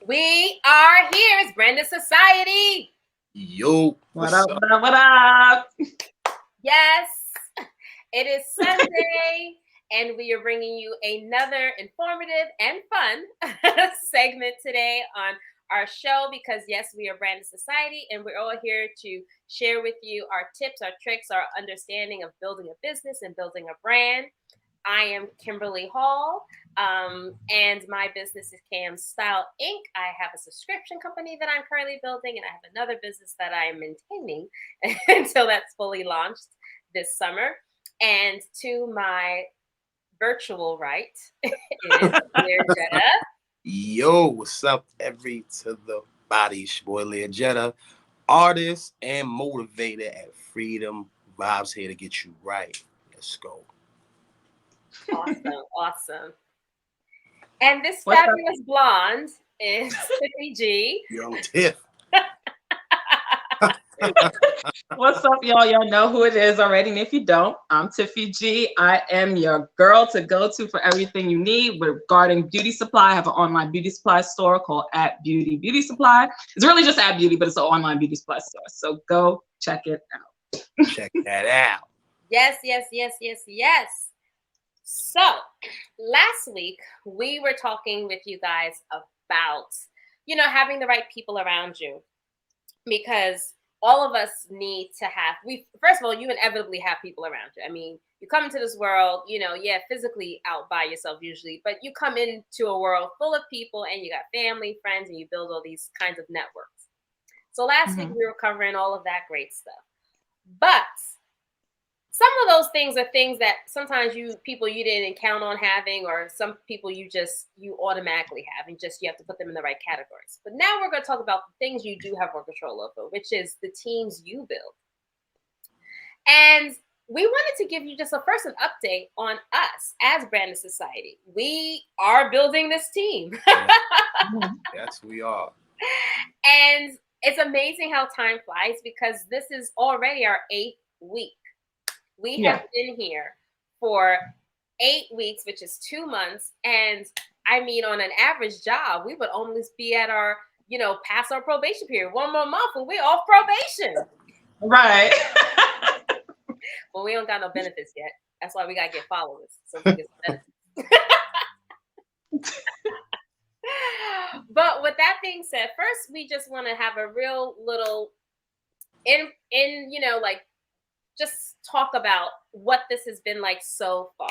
We are here. It's Brandon Society. Yo, what up? What up? Yes, it is Sunday, and we are bringing you another informative and fun segment today on our show because, yes, we are Brandon Society, and we're all here to share with you our tips, our tricks, our understanding of building a business and building a brand. I am Kimberly Hall, and my business is Cam Style Inc. I have a subscription company that I'm currently building, and I have another business that I am maintaining until that's fully launched this summer. And to my virtual right is Lear Jetta. Yo, what's up, to the body? It's your boy Lear Jetta, artist and motivator at Freedom Vibes, here to get you right. Let's go. Awesome. And this fabulous blonde is Tiffy G. Young Tiff. What's up, y'all? Y'all know who it is already. And if you don't, I'm Tiffy G. I am your girl to go to for everything you need regarding beauty supply. I have an online beauty supply store called At Beauty Beauty Supply. It's really just At Beauty, but it's an online beauty supply store. So go check it out. Check that out. Yes. So last week we were talking with you guys about, having the right people around you, because all of us need to have, first of all, you inevitably have people around you. I mean, you come into this world, physically out by yourself usually, but you come into a world full of people and you got family, friends, and you build all these kinds of networks. So last week we were covering all of that great stuff. But some of those things are things that sometimes people you didn't count on having, or some people you automatically have, and you have to put them in the right categories. But now we're going to talk about the things you do have more control over, which is the teams you build. And we wanted to give you just an update on us as Brandon Society. We are building this team. Yes, we are. And it's amazing how time flies, because this is already our 8th week. We have been here for 8 weeks, which is 2 months. And I mean, on an average job, we would almost be at our, past our probation period. 1 more month and we're off probation. Right. Well, we don't got no benefits yet. That's why we got to get followers. So we get some benefits. But with that being said, first, we just want to have a real little just talk about what this has been like so far.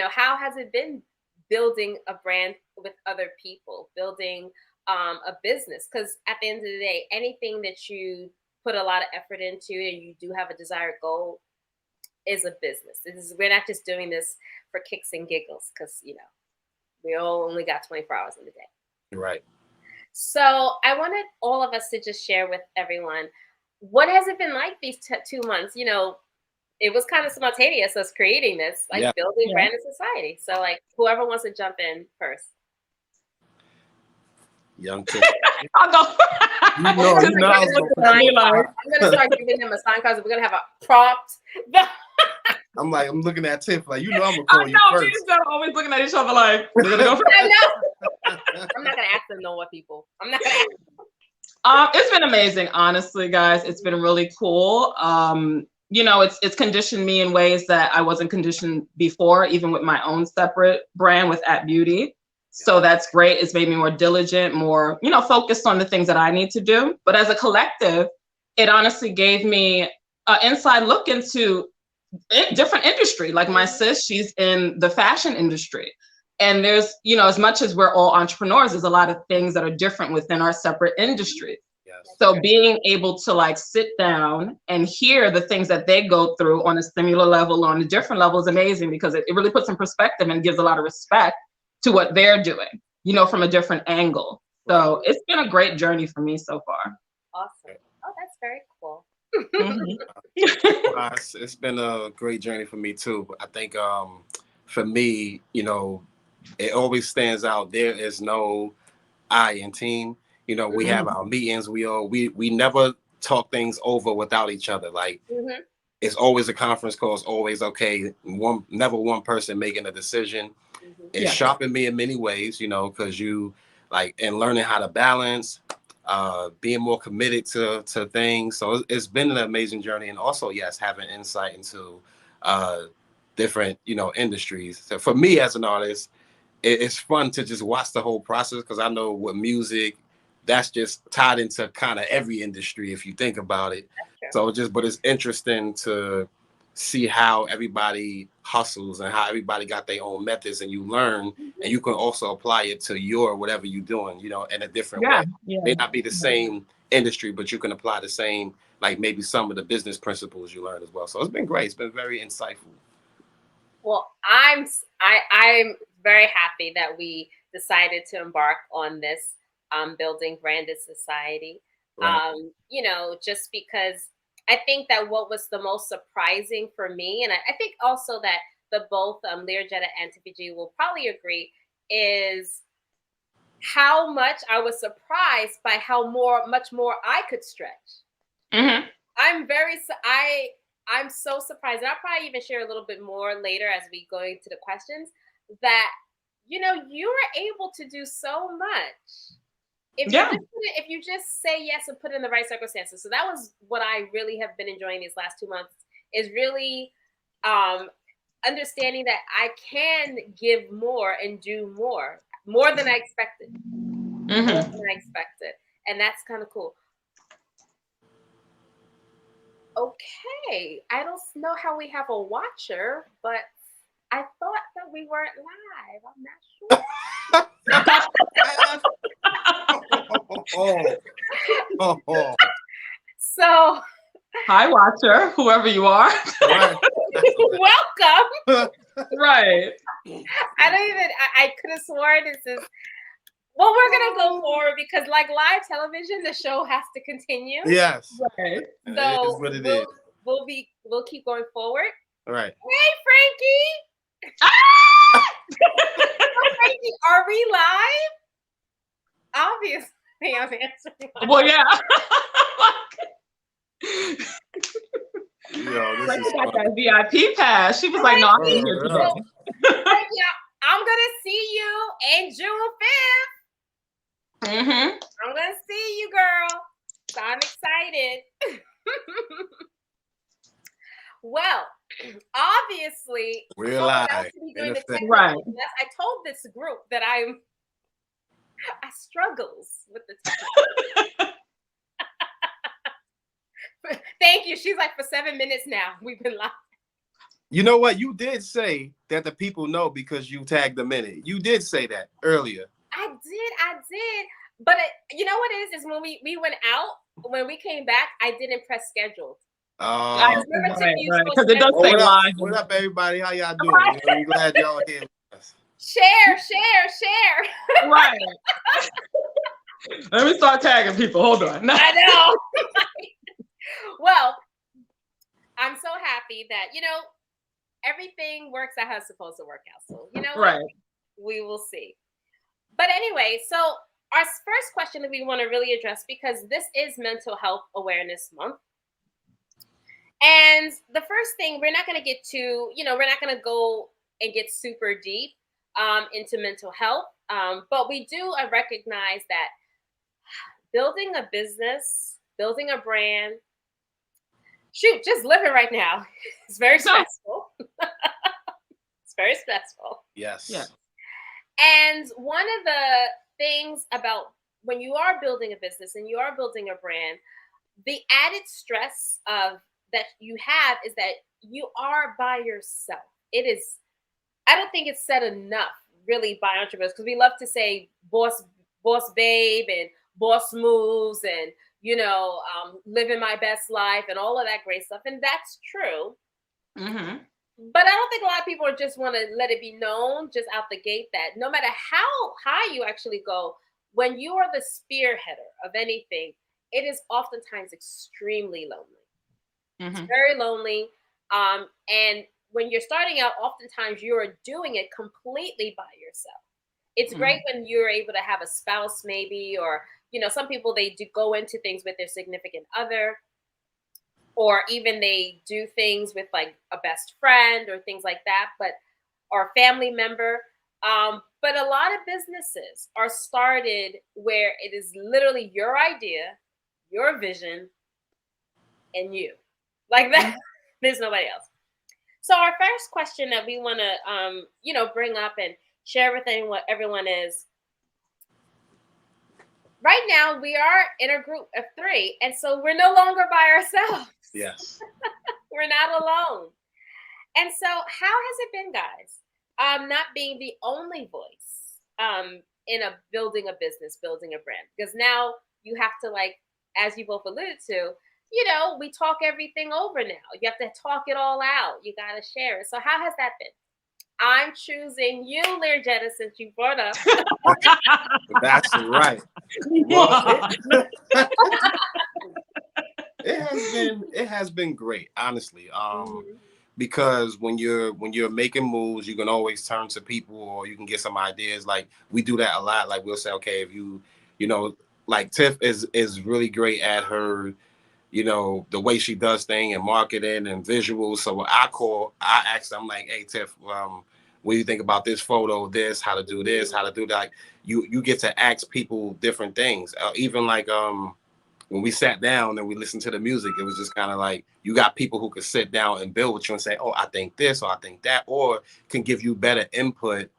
How has it been building a brand with other people, building a business? Because at the end of the day, anything that you put a lot of effort into and you do have a desired goal is a business. We're not just doing this for kicks and giggles, because, we all only got 24 hours in the day. Right. So I wanted all of us to just share with everyone, what has it been like these 2 months? It was kind of spontaneous, us creating this, building Brandon Society. So, whoever wants to jump in first. Young Tiff. I'll go. I'm going to start giving them a sign card. We're going to have a prompt. I'm looking at Tiff I'm going to call you first. They're always looking at each other like, they're going to go first. I know. I'm not going to ask them no more people. I'm not going to ask them. It's been amazing, honestly, guys. It's been really cool. It's conditioned me in ways that I wasn't conditioned before, even with my own separate brand with At Beauty. So that's great. It's made me more diligent, more, focused on the things that I need to do. But as a collective, it honestly gave me an inside look into different industry. Like my sis, she's in the fashion industry. And there's, as much as we're all entrepreneurs, there's a lot of things that are different within our separate industries. Yes. So being able to sit down and hear the things that they go through on a similar level, on a different level, is amazing, because it really puts in perspective and gives a lot of respect to what they're doing, from a different angle. So it's been a great journey for me so far. Awesome. Oh, that's very cool. It's been a great journey for me too. I think for me, it always stands out. There is no I in team. We have our meetings. We never talk things over without each other. It's always a conference call. It's always okay. Never one person making a decision. It sharpened me in many ways, because you like and learning how to balance, being more committed to things. So it's been an amazing journey, and also yes, having insight into different industries. So for me as an artist, it's fun to just watch the whole process because I know with music, that's just tied into kind of every industry if you think about it. So but it's interesting to see how everybody hustles and how everybody got their own methods, and you learn, and you can also apply it to your whatever you're doing, in a different way. May not be the same industry, but you can apply the same, like maybe some of the business principles you learn as well. So it's been great. It's been very insightful. Well, I'm very happy that we decided to embark on this building branded society. Right. Just because I think that what was the most surprising for me, and I think also that the both Learjetta and TPG will probably agree, is how much I was surprised by how much more I could stretch. Mm-hmm. I'm so surprised, and I'll probably even share a little bit more later as we go into the questions, that you were able to do so much if you just say yes and put it in the right circumstances. So that was what I really have been enjoying these last 2 months, is really understanding that I can give more and do more than I expected. More than I expected, and that's kind of cool. Okay, I don't know how we have a watcher, but I thought that we weren't live. I'm not sure. So, hi, watcher, whoever you are. Welcome. Right. I could have sworn this is. Well, we're gonna go forward because, like live television, the show has to continue. Yes. Right. So we'll keep going forward. All right. Hey, Frankie. Frankie, are we live? Obviously, I'm answering. Well, yeah. This is got that VIP pass. She was like, "No, I'm in here today." Frankie, I'm gonna see you in June 5th. Mm-hmm. I'm gonna see you, girl. So I'm excited. Well, obviously, we're live. Right. I told this group that I struggles with the technical. Thank you. She's like, for 7 minutes now, we've been live. You know what? You did say that the people know because you tagged them in it. You did say that earlier. I did. But you know what it is when we went out, when we came back, I didn't press scheduled. Right. Because it does say live. What up, everybody? How y'all doing? I'm glad y'all here with us. Share. Right. Let me start tagging people. Hold on. I know. Well, I'm so happy that, everything works out how it's supposed to work out. So, right. We will see. But anyway, so our first question that we want to really address, because this is Mental Health Awareness Month. And the first thing, we're not going to get to, we're not going to go and get super deep into mental health. But we do recognize that building a business, building a brand, just living right now, it's very stressful. It's very stressful. Yes. Yeah. And one of the things about when you are building a business and you are building a brand, the added stress that you have is that you are by yourself. It is, I don't think it's said enough really by entrepreneurs, because we love to say boss babe and boss moves and, living my best life and all of that great stuff. And that's true. Mm-hmm. But I don't think a lot of people just want to let it be known just out the gate that no matter how high you actually go, when you are the spearheader of anything, it is oftentimes extremely lonely. Mm-hmm. It's very lonely. And when you're starting out, oftentimes you are doing it completely by yourself. It's great when you're able to have a spouse maybe, or, some people, they do go into things with their significant other, or even they do things with like a best friend or things like that, or a family member. But a lot of businesses are started where it is literally your idea, your vision, and you. Like that, there's nobody else. So our first question that we want to, bring up and share with everyone is, right now we are in a group of 3, and so we're no longer by ourselves. Yes. We're not alone. And so how has it been, guys? Not being the only voice in building a business, building a brand, because now you have to, like, as you both alluded to, we talk everything over now. You have to talk it all out. You got to share it. So how has that been? I'm choosing you, Learjetta, since you brought up. That's right. Well, it has been great, honestly. Because when you're making moves, you can always turn to people, or you can get some ideas. Like, we do that a lot. Like, we'll say, okay, if you know, like, Tiff is really great at her, the way she does things and marketing and visuals. So I ask them, like, hey, Tiff, what do you think about this photo, this, how to do this, how to do that? Like, you get to ask people different things. Even like, when we sat down and we listened to the music, it was just kind of like, you got people who could sit down and build with you and say, oh, I think this, or I think that, or can give you better input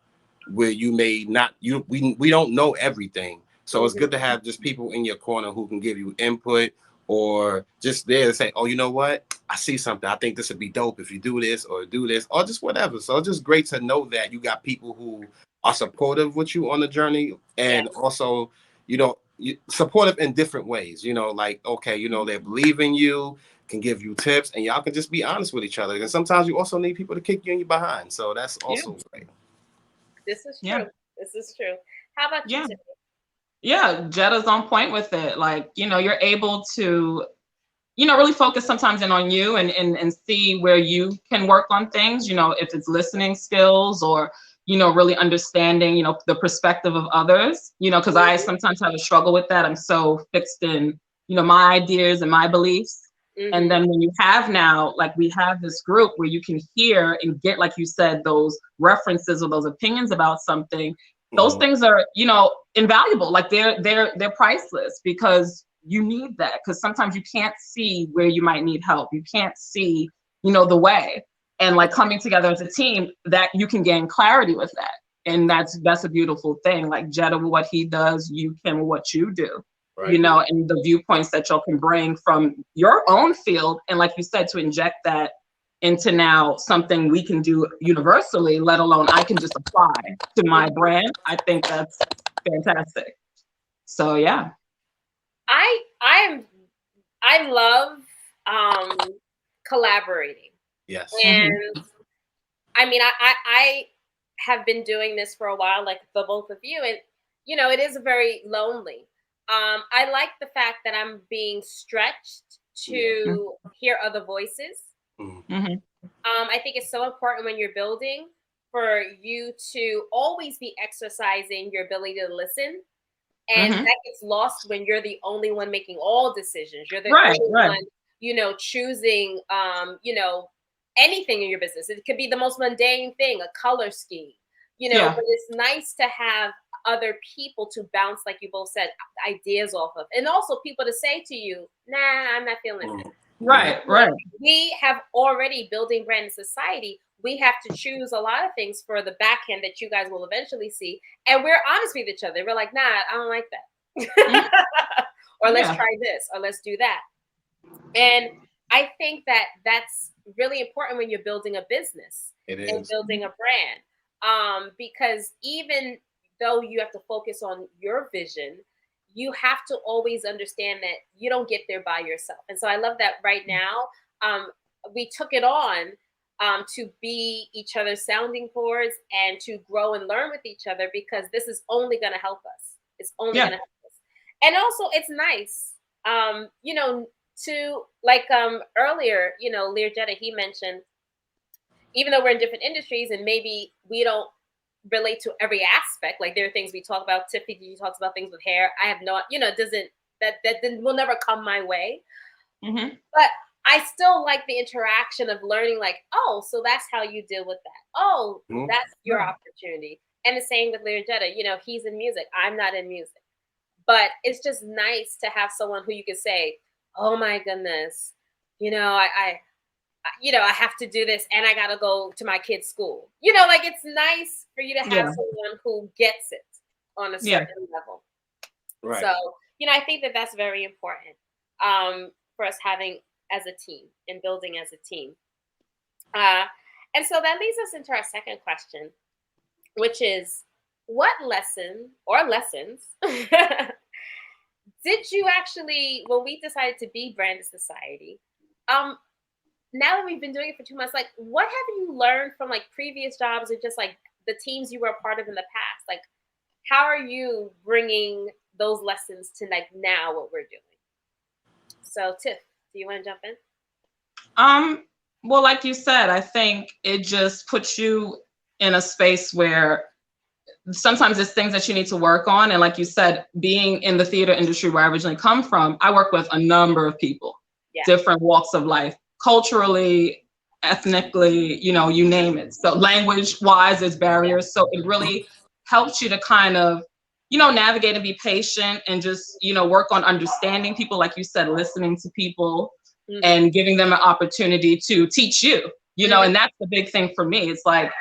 where you may not, we don't know everything. So it's good to have just people in your corner who can give you input, or just there to say, oh, you know what? I see something. I think this would be dope if you do this, or just whatever. So it's just great to know that you got people who are supportive with you on the journey, and also, supportive in different ways. Like, okay, they believe in you, can give you tips, and y'all can just be honest with each other. And sometimes you also need people to kick you in your behind. So that's also great. This is true. Yeah. This is true. How about you, Tiffany? Yeah, Jetta's on point with it. Like, you're able to, really focus sometimes in on you and see where you can work on things, if it's listening skills, or, really understanding, the perspective of others, because I sometimes have a struggle with that. I'm so fixed in, my ideas and my beliefs. And then when you have now, like, we have this group where you can hear and get, like you said, those references or those opinions about something. Those things are, invaluable. Like, they're priceless, because you need that, because sometimes you can't see where you might need help. You can't see, the way. And, like, coming together as a team, that you can gain clarity with that. And that's a beautiful thing. Like, Jetta, what he does, you can what you do. Right. And the viewpoints that y'all can bring from your own field. And, like you said, to inject that into now something we can do universally, let alone I can just apply to my brand. I think that's fantastic. So yeah. I love collaborating. Yes. And I mean, I have been doing this for a while, like the both of you, and it is very lonely. I like the fact that I'm being stretched to hear other voices. I think it's so important when you're building for you to always be exercising your ability to listen. And that gets lost when you're the only one making all decisions. You're the only one, choosing, anything in your business. It could be the most mundane thing, a color scheme, but it's nice to have other people to bounce, like you both said, ideas off of. And also people to say to you, nah, I'm not feeling it. Right. We have already building brand society. We have to choose a lot of things for the back end that you guys will eventually see. And we're honest with each other. We're like, nah, I don't like that. Or let's try this, or let's do that. And I think that that's really important when you're building a business and building a brand. Because even though you have to focus on your vision, you have to always understand that you don't get there by yourself. And so I love that right now we took it on to be each other's sounding boards and to grow and learn with each other, because this is only going to help us. It's only going to help us. And also it's nice, to, like, earlier, Learjetta, he mentioned, even though we're in different industries and maybe we don't relate to every aspect, like there are things we talk about. Tiffany talks about things with hair. I have no, that will never come my way. But I still like the interaction of learning, like, oh, so that's how you deal with that. Oh, that's your opportunity. And the same with Learjetta. You know, he's in music. I'm not in music. But it's just nice to have someone who you could say, oh my goodness, you know, I have to do this and I got to go to my kid's school. You know, like it's nice for you to have someone who gets it on a certain level. Right. So, you know, I think that that's very important for us having as a team and building as a team. And so that leads us into our second question, which is what lesson or lessons did you actually, when we decided to be Branded Society, now that we've been doing it for 2 months, like what have you learned from like previous jobs or just like the teams you were a part of in the past? Like, how are you bringing those lessons to like now what we're doing? So Tiff, do you want to jump in? Well, like you said, I think it just puts you in a space where sometimes it's things that you need to work on. And like you said, being in the theater industry where I originally come from, I work with a number of people, different walks of life, culturally, ethnically, you know, you name it. So language wise, there's barriers. So it really helps you to kind of, you know, navigate and be patient and just, you know, work on understanding people, like you said, listening to people and giving them an opportunity to teach you, you know, and that's the big thing for me. It's like,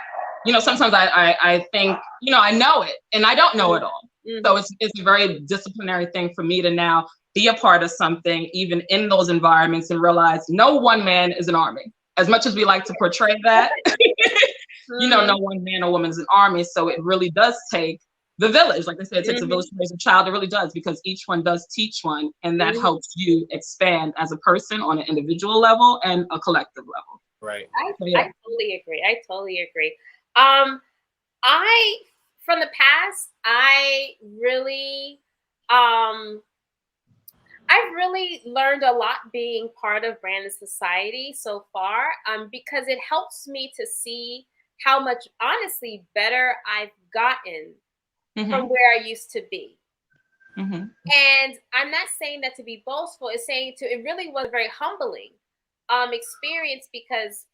you know, sometimes I think, you know, I know it and I don't know it all. So it's a very disciplinary thing for me to now be a part of something, even in those environments, and realize no one man is an army. As much as we like to portray that, you know, no one man or woman is an army. So it really does take the village. Like I said, it takes a village to raise a child. It really does, because each one does teach one, and that helps you expand as a person on an individual level and a collective level. Right. I totally agree. I totally agree. From the past, I've really learned a lot being part of Branded Society so far, because it helps me to see how much, honestly, better I've gotten from where I used to be. And I'm not saying that to be boastful. It's saying it really was a very humbling experience, because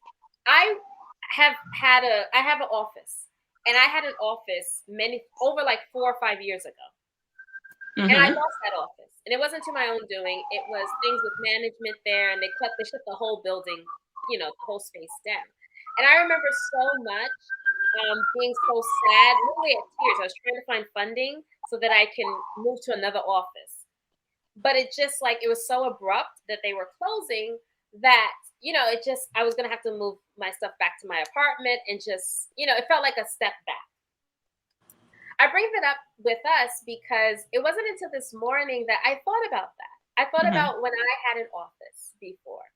I have an office, and I had an office over like 4 or 5 years ago. And I lost that office, and it wasn't to my own doing. It was things with management there, and they shut the whole building, you know, the whole space down. And I remember so much being so sad, literally at tears. I was trying to find funding so that I can move to another office. But it just like, it was so abrupt that they were closing that, you know, I was going to have to move my stuff back to my apartment, and just, you know, it felt like a step back. I bring that up with us because it wasn't until this morning that I thought about that. I thought about when I had an office before.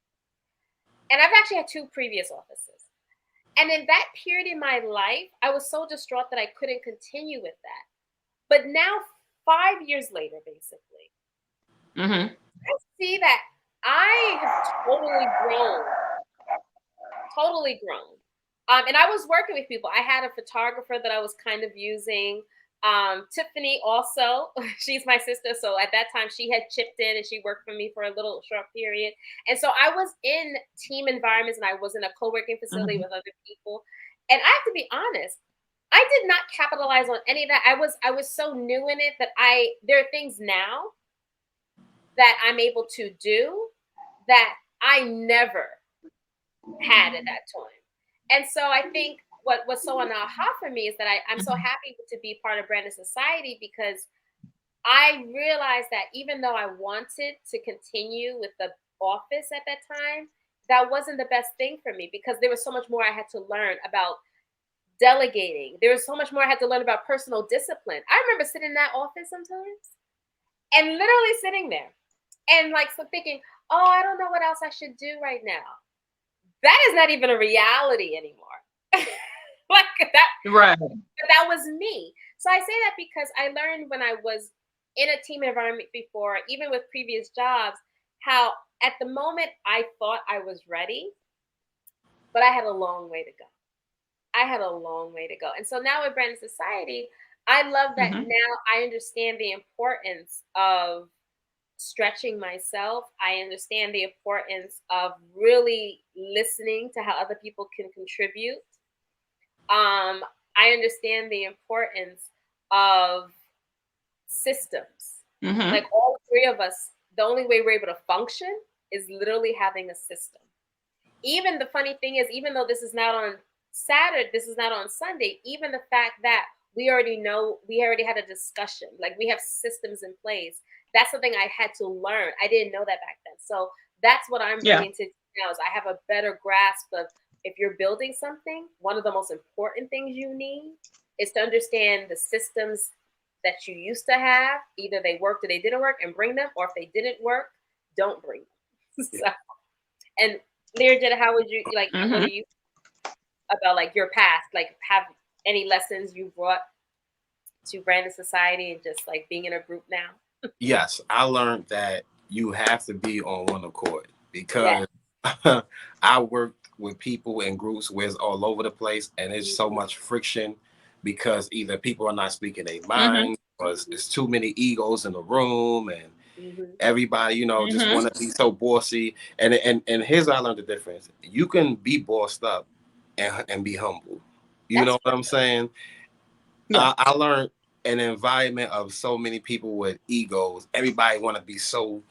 And I've actually had 2 previous offices. And in that period in my life, I was so distraught that I couldn't continue with that. But now, 5 years later, basically, I see that I have totally grown. And I was working with people. I had a photographer that I was kind of using. Tiffany also, she's my sister. So at that time she had chipped in and she worked for me for a little short period. And so I was in team environments, and I was in a co-working facility with other people. And I have to be honest, I did not capitalize on any of that. I was so new in it that there are things now that I'm able to do that I never had at that time. And so I think what was so an aha for me is that I'm so happy to be part of Branded Society, because I realized that even though I wanted to continue with the office at that time, that wasn't the best thing for me, because there was so much more I had to learn about delegating. There was so much more I had to learn about personal discipline. I remember sitting in that office sometimes and literally sitting there and like thinking, oh, I don't know what else I should do right now. That is not even a reality anymore. Like that, right? But that was me. So I say that because I learned when I was in a team environment before, even with previous jobs, how at the moment I thought I was ready, but I had a long way to go. And so now with Branded Society, I love that now I understand the importance of stretching myself. I understand the importance of really listening to how other people can contribute. I understand the importance of systems. Like all three of us, the only way we're able to function is literally having a system. Even the funny thing is, even though this is not on Saturday, this is not on Sunday, even the fact that we already know, we already had a discussion, like we have systems in place. That's something I had to learn. I didn't know that back then. So that's what I'm bringing to now is I have a better grasp of if you're building something, one of the most important things you need is to understand the systems that you used to have. Either they worked or they didn't work and bring them, or if they didn't work, don't bring them. So, and Learjet, how would you like? What do you about like your past? Like, have any lessons you brought to Branded Society and just like being in a group now? Yes, I learned that you have to be on one accord because I worked with people in groups where it's all over the place and there's so much friction because either people are not speaking their mind or it's too many egos in the room and everybody, you know, just want to be so bossy. And here's how I learned the difference. You can be bossed up and be humble. You know what I'm saying? I learned an environment of so many people with egos. Everybody want to be so,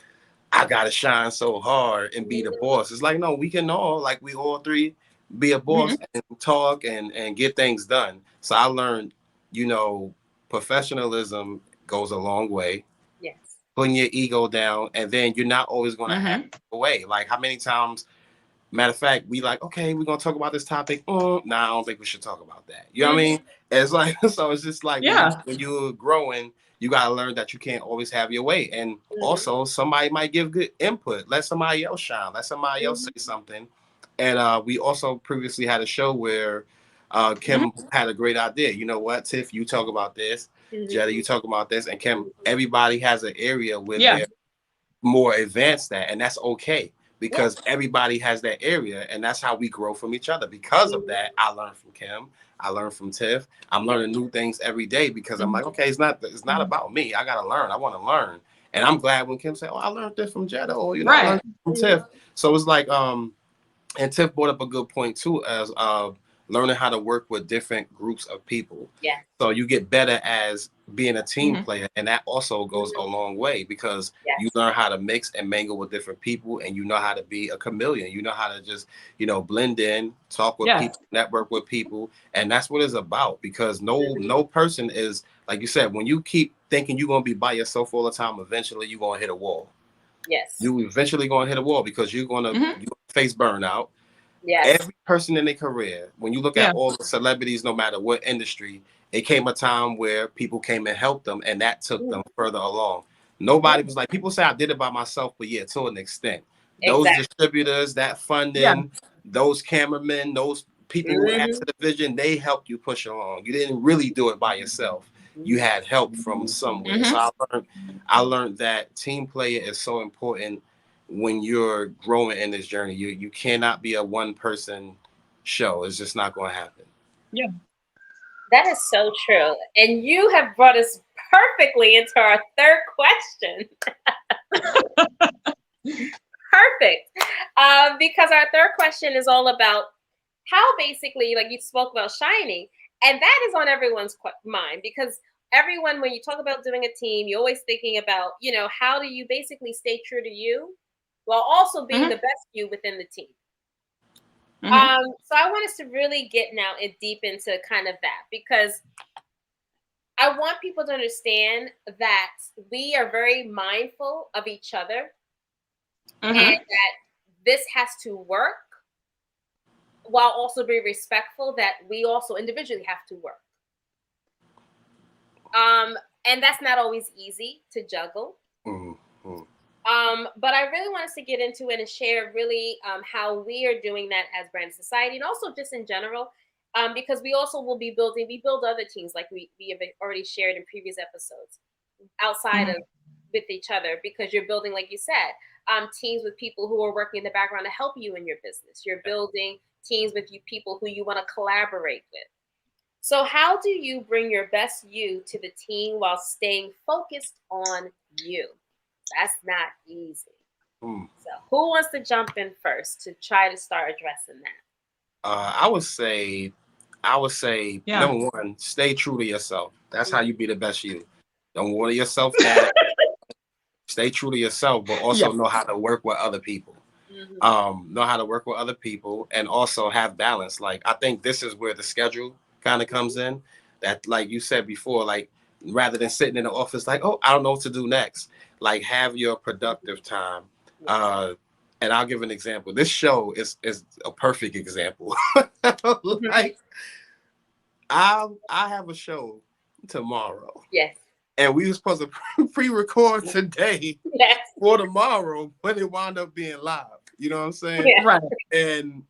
I gotta shine so hard and be the boss. It's like, no, we can all, like we all three, be a boss and talk and get things done. So I learned, you know, professionalism goes a long way. Yes. Putting your ego down, and then you're not always gonna have a way. Like how many times, matter of fact, we like, okay, we're gonna talk about this topic. Nah, I don't think we should talk about that. You know what I mean? It's like, so it's just like when you're growing, you gotta learn that you can't always have your way. And also somebody might give good input. Let somebody else shine. Let somebody else say something. And we also previously had a show where Kim had a great idea. You know what, Tiff, you talk about this. Jetta, you talk about this. And Kim, everybody has an area where they're more advanced at, and that's okay. Because everybody has that area, and that's how we grow from each other. Because of that, I learned from Kim. I learned from Tiff. I'm learning new things every day because I'm like, okay, it's not about me. I gotta learn. I want to learn, and I'm glad when Kim said, "Oh, I learned this from Jetta," or you know, I learned from Tiff. So it's like, and Tiff brought up a good point too, as learning how to work with different groups of people. Yeah. So you get better as being a team player, and that also goes a long way because you learn how to mix and mingle with different people, and you know how to be a chameleon. You know how to just, you know, blend in, talk with people, network with people, and that's what it's about. Because no person is, like you said, when you keep thinking you're gonna be by yourself all the time, eventually you're gonna hit a wall. Yes. You eventually gonna hit a wall because you're gonna face burnout. Yes. Every person in their career, when you look at all the celebrities, no matter what industry, it came a time where people came and helped them, and that took them further along. Nobody was like, people say I did it by myself, but yeah, to an extent. Those distributors, that funding, those cameramen, those people who add to the vision, they helped you push along. You didn't really do it by yourself. You had help from somewhere. So I learned that team player is so important when you're growing in this journey. You cannot be a one person show. It's just not going to happen. Yeah. That is so true. And you have brought us perfectly into our third question. Perfect. Because our third question is all about how basically, like you spoke about shining, and that is on everyone's mind because everyone, when you talk about doing a team, you're always thinking about, you know, how do you basically stay true to you while also being the best you within the team. So I want us to really get now deep into kind of that because I want people to understand that we are very mindful of each other and that this has to work while also be respectful that we also individually have to work. And that's not always easy to juggle. But I really want us to get into it and share really how we are doing that as Branded Society and also just in general, because we also will be we build other teams like we have already shared in previous episodes outside of with each other because you're building, like you said, teams with people who are working in the background to help you in your business. You're building teams with people who you want to collaborate with. So how do you bring your best you to the team while staying focused on you? That's not easy. So who wants to jump in first to try to start addressing that? I would say I would say number one, stay true to yourself. That's how you be the best you. Don't water yourself down. Stay true to yourself, but also know how to work with other people. Know how to work with other people and also have balance. Like, I think this is where the schedule kind of comes in. That, like you said before, like, rather than sitting in the office like, oh, I don't know what to do next, like, have your productive time. And I'll give an example. This show is a perfect example. Like, I have a show tomorrow. Yes. And we were supposed to pre-record today for tomorrow, but it wound up being live. You know what I'm saying? Yeah. Right. And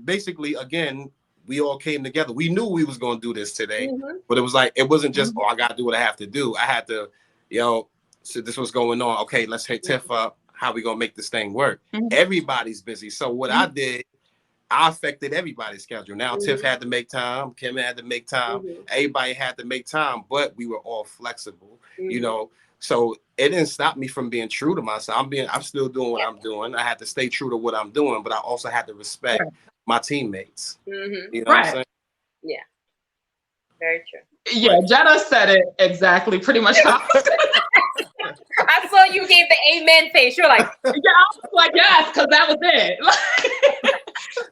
basically, again, we all came together. We knew we was going to do this today, but it was like, it wasn't just, oh, I got to do what I have to do. I had to, so this was going on. Okay, let's hit Tiff up. How we going to make this thing work? Everybody's busy. So what I did, I affected everybody's schedule. Now Tiff had to make time, Kim had to make time, everybody had to make time, but we were all flexible, So it didn't stop me from being true to myself. I'm still doing what I'm doing. I had to stay true to what I'm doing, but I also had to respect my teammates. You know what I'm saying? Yeah. Very true. Yeah, Jetta said it exactly, pretty much how I saw you gave the amen face. You're like, yeah, I was like, yes, because that was it.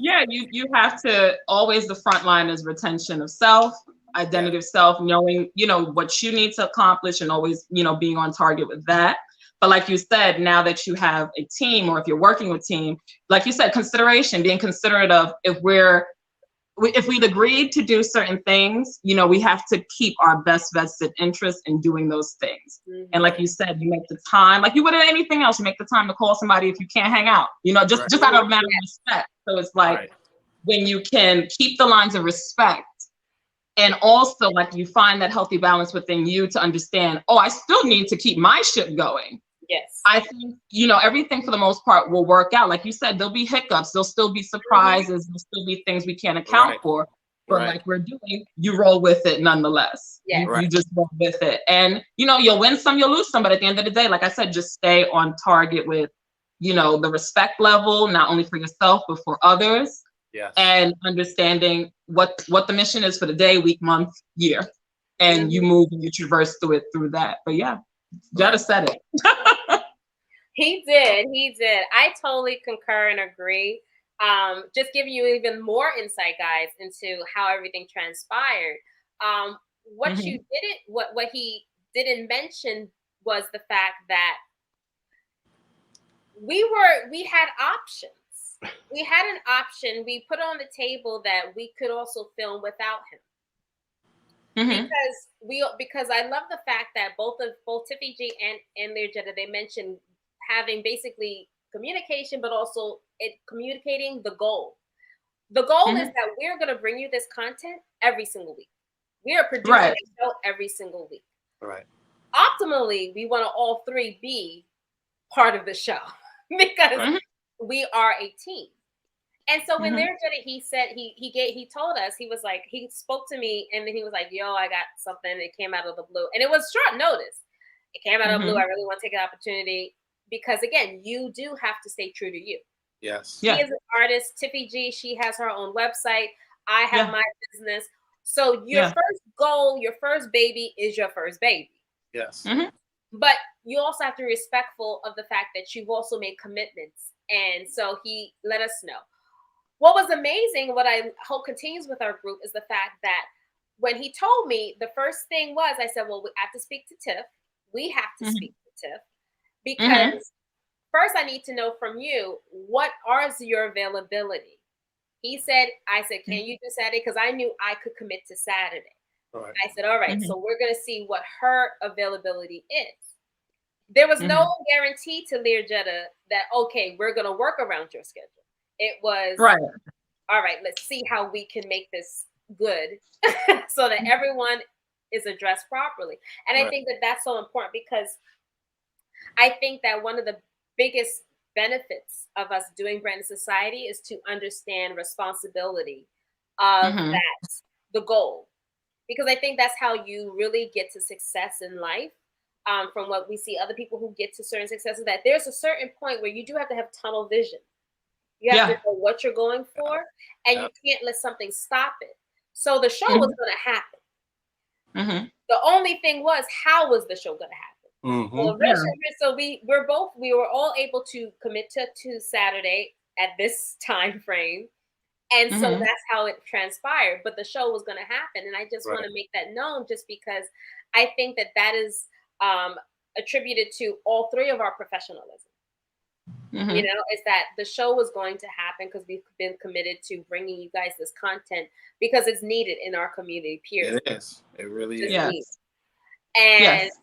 Yeah, you have to always, the front line is retention of self, identity of self, knowing, what you need to accomplish and always, being on target with that. But like you said, now that you have a team, or if you're working with team, like you said, consideration, being considerate of if we've agreed to do certain things, we have to keep our best vested interest in doing those things. And like you said, you make the time, like you would in anything else, you make the time to call somebody if you can't hang out, just out of a matter of respect. So it's like when you can keep the lines of respect, and also like you find that healthy balance within you to understand, oh, I still need to keep my ship going. Yes. I think, everything for the most part will work out. Like you said, there'll be hiccups, there'll still be surprises, there'll still be things we can't account for. But like we're doing, you roll with it nonetheless. Yeah. You just roll with it. And, you'll win some, you'll lose some. But at the end of the day, like I said, just stay on target with, the respect level, not only for yourself, but for others. Yes. And understanding what the mission is for the day, week, month, year. And you move and you traverse through that. But yeah, Jetta said it. He did. I totally concur and agree. Just giving you even more insight, guys, into how everything transpired. What he didn't mention was the fact that we had options. We had an option. We put on the table that we could also film without him. Because I love the fact that both Tiffy G and Lear Jetta, they mentioned having basically communication, but also communicating the goal. The goal is that we're going to bring you this content every single week. We are producing a show every single week. Right. Optimally, we want to all three be part of the show because we are a team. And so when Lear Jetta, he said he told us, he was like, he spoke to me and then he was like, yo, I got something. It came out of the blue. And it was short notice. It came out of the blue. I really want to take an opportunity because again, you do have to stay true to you. Yes. She is an artist. Tiffy G, she has her own website. I have my business. So your first goal, your first baby is your first baby. Yes. But you also have to be respectful of the fact that you've also made commitments. And so he let us know. What was amazing, what I hope continues with our group, is the fact that when he told me, the first thing was, I said, well, we have to speak to Tiff. We have to speak to Tiff. Because first I need to know from you, what is your availability? I said, can you do Saturday? Because I knew I could commit to Saturday. Right. I said, all right, so we're going to see what her availability is. There was no guarantee to Lear Jetta that, okay, we're going to work around your schedule. It was, all right, let's see how we can make this good so that everyone is addressed properly. And I think that that's so important because I think that one of the biggest benefits of us doing Branded Society is to understand responsibility of that, the goal. Because I think that's how you really get to success in life. From what we see other people who get to certain successes, that there's a certain point where you do have to have tunnel vision. You have to know what you're going for, and you can't let something stop it. So the show was going to happen. Mm-hmm. The only thing was, how was the show going to happen? Mhm. So we were all able to commit to Saturday at this time frame. And so Mhm. that's how it transpired. But the show was going to happen. And I just want to make that known, just because I think that is attributed to all three of our professionalism. Mhm. You know, is that the show was going to happen because we've been committed to bringing you guys this content because it's needed in our community, period. It is. It really It's is. Yes. needed. And Yes.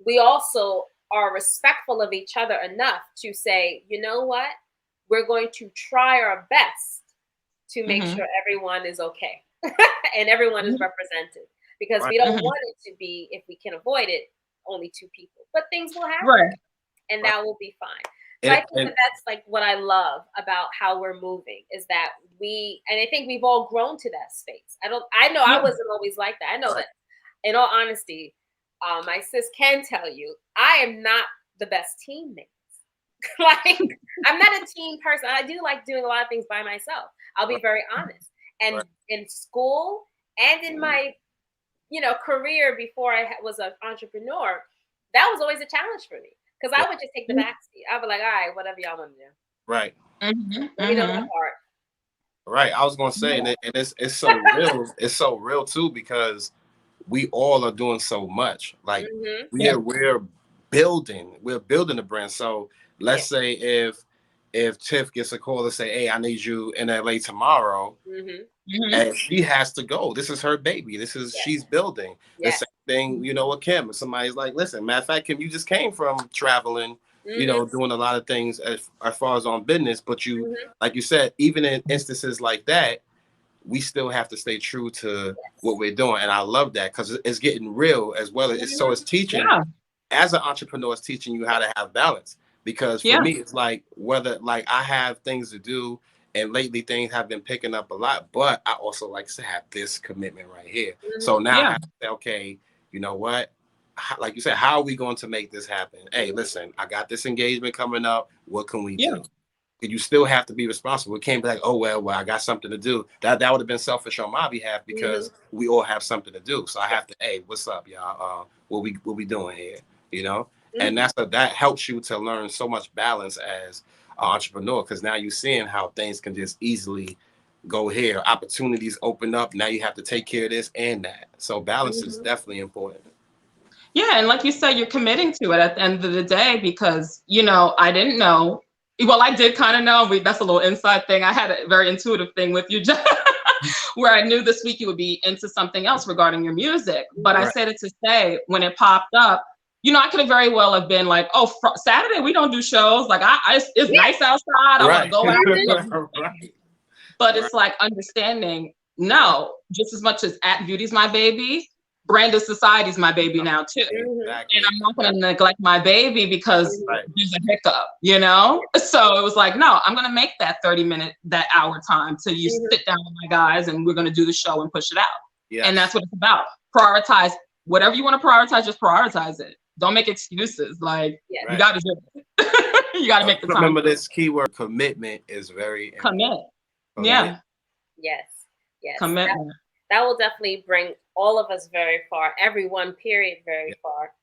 we also are respectful of each other enough to say, you know what? We're going to try our best to make Mhm. sure everyone is okay and everyone is Mhm. represented, because Right. we don't Mhm. want it to be, if we can avoid it, only two people. But things will happen, Right. and Right. that will be fine. So I think And that's like what I love about how we're moving, is that and I think we've all grown to that space. I know I Yeah. wasn't always like that. I know Right. that, in all honesty, my sis can tell you, I am not the best teammate. Like, I'm not a team person. I do like doing a lot of things by myself. I'll be very honest. And Right. in school and in my, career before I was an entrepreneur, that was always a challenge for me, because I would just take the backseat. I'd be like, all right, whatever y'all want to do. right. Mhm. Let me know my Mhm. part. Right. I was gonna say, and it's so real. It's so real too, because we all are doing so much. Like Mm-hmm. Yeah. we're building a brand. So let's say if Tiff gets a call to say, "Hey, I need you in LA tomorrow," Mm-hmm. Mhm. and she has to go. This is her baby. She's building. The Yes. same thing, with Kim. If somebody's like, "Listen, matter of fact, Kim, you just came from traveling." Mm-hmm. Doing a lot of things as far as on business, but Mm-hmm. like you said, even in instances like that, we still have to stay true to what we're doing. And I love that, because it's getting real as well. It's teaching, Yeah. as an entrepreneur, it's teaching you how to have balance. Because for Yeah. me, it's like, whether like I have things to do, and lately things have been picking up a lot, but I also like to have this commitment right here. So now I Yeah. have to say, okay, you know what? Like you said, how are we going to make this happen? Hey, listen, I got this engagement coming up. What can we Yeah. do? You still have to be responsible. It can't be like, oh well, I got something to do. That would have been selfish on my behalf, because we all have something to do. So I have to, hey, what's up, y'all? What we doing here? And that helps you to learn so much balance as an entrepreneur, because now you're seeing how things can just easily go here. Opportunities open up. Now you have to take care of this and that. So balance is definitely important. Yeah, and like you said, you're committing to it at the end of the day, because I didn't know. Well, I did kind of know. That's a little inside thing. I had a very intuitive thing with you, where I knew this week you would be into something else regarding your music. But I Right. said it to say, when it popped up, I could have very well have been like, "Oh, Saturday we don't do shows. Like, it's nice outside. I want to go out." Right. But it's like understanding, no, just as much as At Beauty's my baby, Branded Society's my baby now too. Exactly. And I'm not going to neglect my baby because Right. there's a hiccup, So it was like, no, I'm going to make that 30-minute, that hour time to sit down with my guys, and we're going to do the show and push it out. Yes. And that's what it's about. Prioritize whatever you want to prioritize, just prioritize it. Don't make excuses. Like, you got to do it. You got to make the time. Remember this keyword: commitment is very important. Commit. Yeah. Yes. Commitment. That will definitely bring all of us very far. Everyone, period, very far.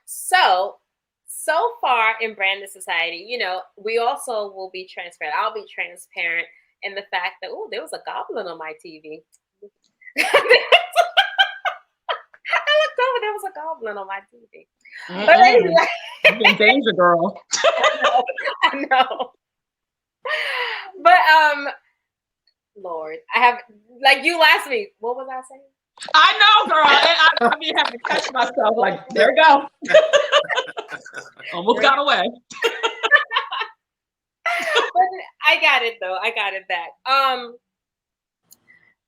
So far in Branded Society, we also will be transparent. I'll be transparent in the fact that, there was a goblin on my TV. I looked over, there was a goblin on my TV. But anyway. You're in danger, girl. I know. But Lord, I have, like you last week. What was I saying? I know, girl. And I mean, have to catch myself. Like, there we go. Almost got away. But I got it though. I got it back.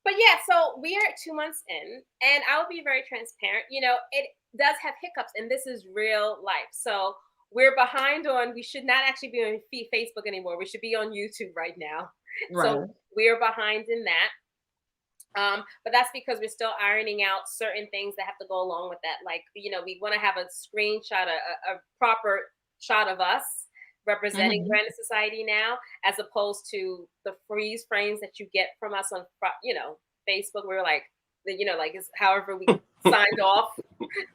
But yeah, so we are 2 months in, and I'll be very transparent. It does have hiccups, and this is real life. So we're behind on. We should not actually be on Facebook anymore. We should be on YouTube right now. Right. So we are behind in that. But that's because we're still ironing out certain things that have to go along with that. Like, we want to have a screenshot, a proper shot of us representing Branded Society now, as opposed to the freeze frames that you get from us on, Facebook. We were like, like it's however we signed off,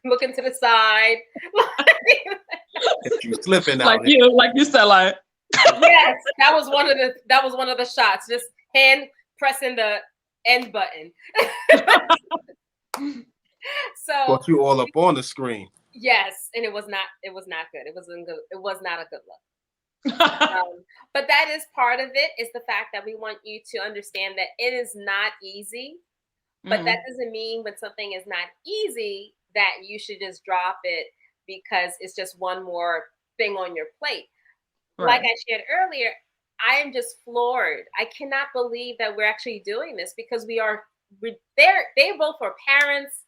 looking to the side. If you slipping like out, you said, like yes, that was one of the shots. Just hand pressing the end button. So but you all up on the screen. yes, and it was not good. It was not a good look. But that is part of it, is the fact that we want you to understand that it is not easy, but that doesn't mean when something is not easy that you should just drop it because it's just one more thing on your plate. Like I shared earlier, I am just floored. I cannot believe that we're actually doing this because they're both for parents.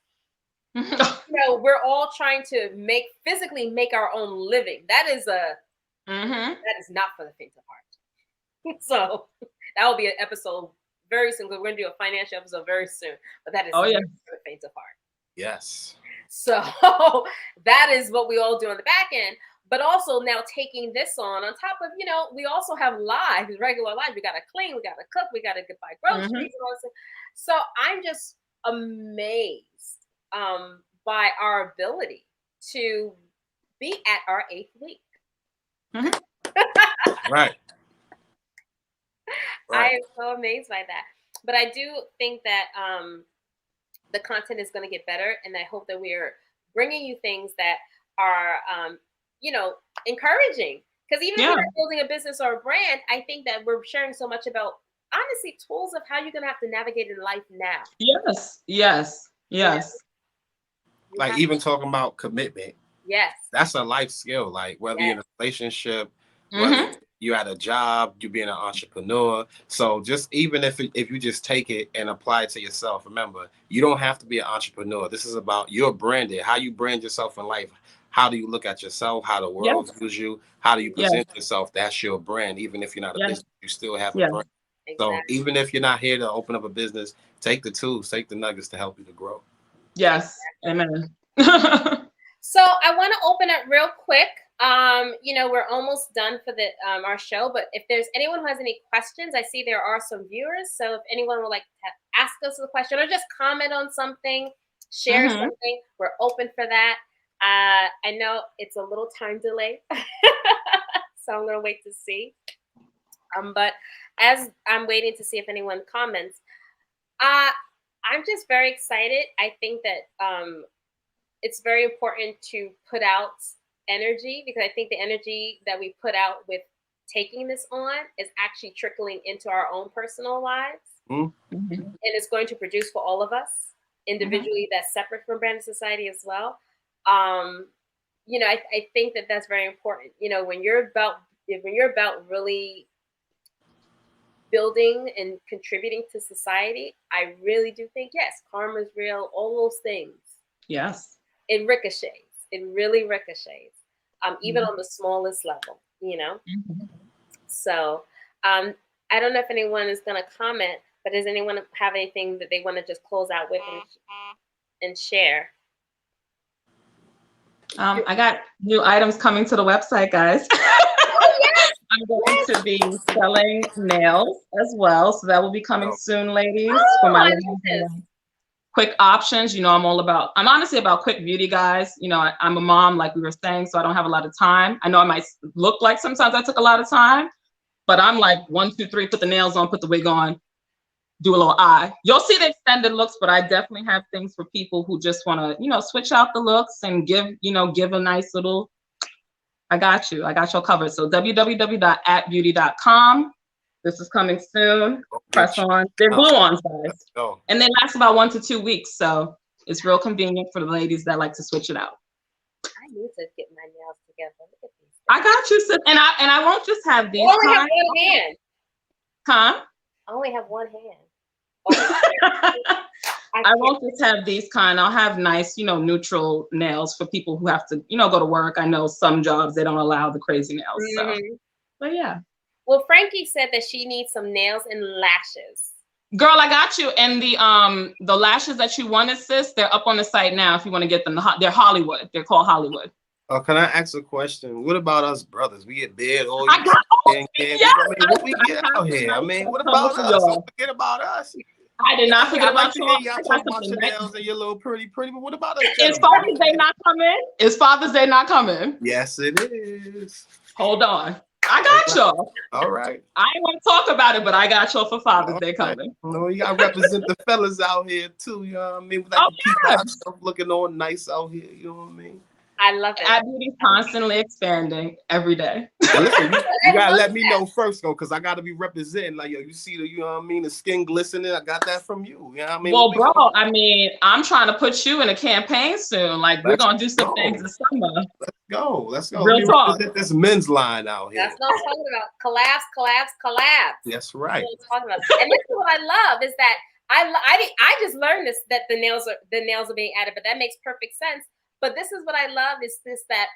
We're all trying to physically make our own living. That is that is not for the faint of heart. So that will be an episode very soon, because we're gonna do a financial episode very soon. But that is not for the faint of heart. Yes. So that is what we all do on the back end. But also now taking this on top of, we also have lives, regular lives. We got to clean, we got to cook, we got to buy groceries and all this. So I'm just amazed by our ability to be at our 8th week. Right. I am so amazed by that. But I do think that the content is going to get better, and I hope that we're bringing you things that are encouraging, because even if you're not building a business or a brand, I think that we're sharing so much about, honestly, tools of how you're going to have to navigate in life now. Yes. Like even talking about commitment. Yes. That's a life skill. Like whether you're in a relationship, whether you're at a job, you being an entrepreneur. So just even if you just take it and apply it to yourself, remember, you don't have to be an entrepreneur. This is about your branding, how you brand yourself in life. How do you look at yourself? How the world views you? How do you present yourself? That's your brand. Even if you're not a business, you still have a brand. Exactly. So even if you're not here to open up a business, take the tools, take the nuggets to help you to grow. Yes. Amen. So I want to open it real quick. We're almost done for the our show, but if there's anyone who has any questions, I see there are some viewers. So if anyone would like to ask us a question or just comment on something, share something, we're open for that. I know it's a little time delay, so I'm going to wait to see. But as I'm waiting to see if anyone comments, I'm just very excited. I think that it's very important to put out energy, because I think the energy that we put out with taking this on is actually trickling into our own personal lives. And it's going to produce for all of us individually, that's separate from Branded Society as well. I think that that's very important. When you're about really building and contributing to society, I really do think, yes, karma is real, all those things. Yes. It ricochets. It really ricochets, even on the smallest level, So I don't know if anyone is going to comment, but does anyone have anything that they want to just close out with and share? I got new items coming to the website, guys. Oh, yes. I'm going to be selling nails as well. So that will be coming soon, ladies. For my quick options. I'm honestly about quick beauty, guys. I'm a mom, like we were saying, so I don't have a lot of time. I know I might look like sometimes I took a lot of time, but I'm like 1, 2, 3, put the nails on, put the wig on, do a little eye. You'll see the extended looks, but I definitely have things for people who just want to, switch out the looks and give a nice little, I got you covered. So www.atbeauty.com. This is coming soon. Press on. They're glue-ons, guys. And they last about 1 to 2 weeks. So it's real convenient for the ladies that like to switch it out. I need to get my nails together. Look at these. I got you, sis. And I won't just have these. I only have one hand. Huh? I only have one hand. I won't just have these kind. I'll have nice, neutral nails for people who have to, go to work. I know some jobs, they don't allow the crazy nails. So, but yeah. Well, Frankie said that she needs some nails and lashes. Girl, I got you. And the lashes that you wanted, sis, they're up on the site now if you want to get them. They're Hollywood. They're called Hollywood. Oh, can I ask a question? What about us brothers? We get bed all I got what we get out here? What about us? Don't forget about us. I did not forget I like about to you. hear y'all talk about your nails and your little pretty. But what about us? Is gentlemen? Father's Day not coming? Is Father's Day not coming? Yes, it is. Hold on. I got y'all. All right. I ain't want to talk about it, but I got y'all for Father's Day Okay. coming. You know, you gotta represent the fellas out here too. You know what I mean? We like Oh, to keep yes. ourselves looking all nice out here. You know what I mean? I love it. At Beauty's constantly expanding every day. Now listen, you gotta let me know first though, because I gotta be representing. Like, yo, you see the, you know what I mean, the skin glistening. I got that from you. You know what I mean? Well, bro, I mean, I'm trying to put you in a campaign soon. Like, we're gonna do some things this summer. Let's go. Real Let me talk. represent this men's line out here. That's what I'm talking about. Collabs. That's right. That's what I'm talking about. And this is what I love is that I just learned this, that the nails are being added, but that makes perfect sense. But this is what I love is this, that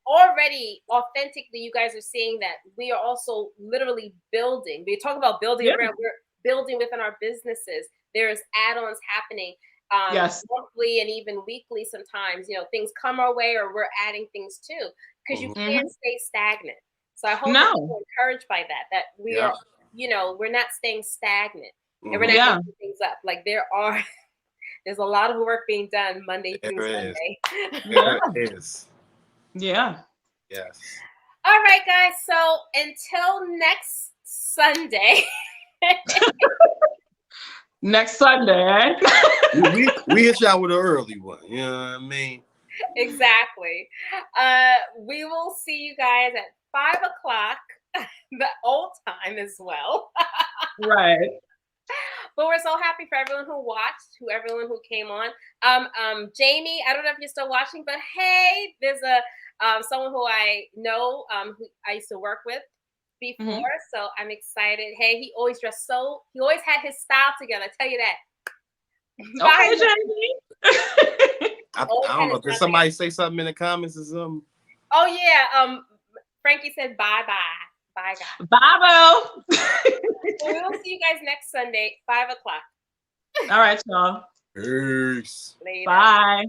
already authentically you guys are seeing that we are also literally building. We talk about building around, we're building within our businesses. There's add-ons happening monthly and even weekly sometimes. You know, things come our way or we're adding things too, because you can't stay stagnant. So I hope that you're encouraged by that we are, you know, we're not staying stagnant and we're not making things up. Like there's a lot of work being done Monday through Sunday. There is. Yeah. Yes. All right, guys. So until next Sunday. Next Sunday, we hit y'all with an early one. You know what I mean? Exactly. We will see you guys at 5 o'clock, the old time as well. right. But we're so happy for everyone who watched, everyone who came on. Jamie, I don't know if you're still watching, but hey, there's someone who I know, who I used to work with before, so I'm excited. Hey, he always had his style together. I tell you that. Okay, Jamie. I don't know. Did somebody say something in the comments or something? Oh yeah. Frankie said bye. Bye, guys. Bye, Boo. So we will see you guys next Sunday, 5 o'clock. All right, y'all. Peace. Later. Bye.